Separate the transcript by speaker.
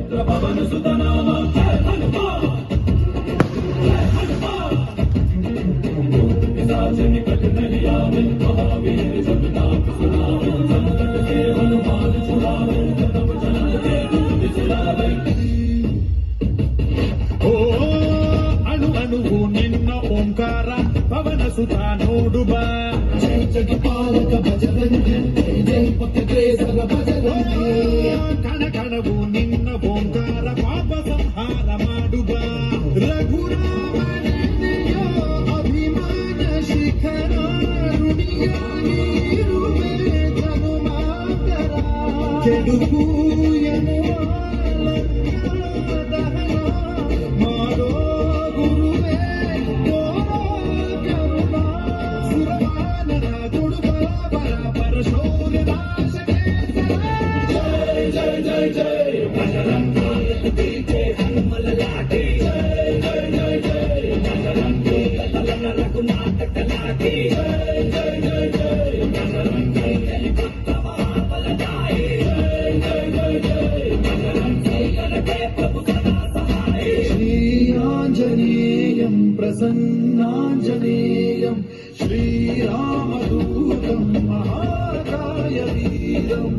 Speaker 1: ಪುತ್ರ ಪವನ ಸುತನಾಮ निकट नहीं आवे महावीर जब नाम सुनावे संकट के हनुमान छुड़ावे कदम चलन के बिसरावे ओ अणु अणुवु निन्न ओंकार पवन सुत नोडुब जय जगपालक भजरंग जय जय पतग्रेसर भजरंग कण कणवु निन्न ओंकार पाप संहार ಮಾಡುವ ರಘುರಾಮನೆಯೋ ಅಭಿಮಾನ ಶಿಖರ ನುಡಿಯಾಗಿರುವೆ ತನುಮಾತರ ಕೆಡುಕು ಎನ್ನುವ ಲಂಕಾದಹನ ಮಾಡೋ ಗುರುವೇ ತೋರೋ ಕರುಣಾ ಸುರವಾನರ ದುಡುಬಲ ಬರ ಶೌರ್ಯ ನಾಶಕೆ ಜಯ ಜಯ ಜಯ ಜಯ ಬಜರಂಗ पीछे हनुमल लाठी जय जय जय जय बजरंगी ललन रघुनाथ कलाठी जय जय जय जय बजरंगी पुत्र महाबलदाई जय जय जय जय बजरंगी ललके प्रभु सदा सहाय श्री आंजनेयं प्रसन्नांजनेयं श्रीरामदूतं महाकाय वीरं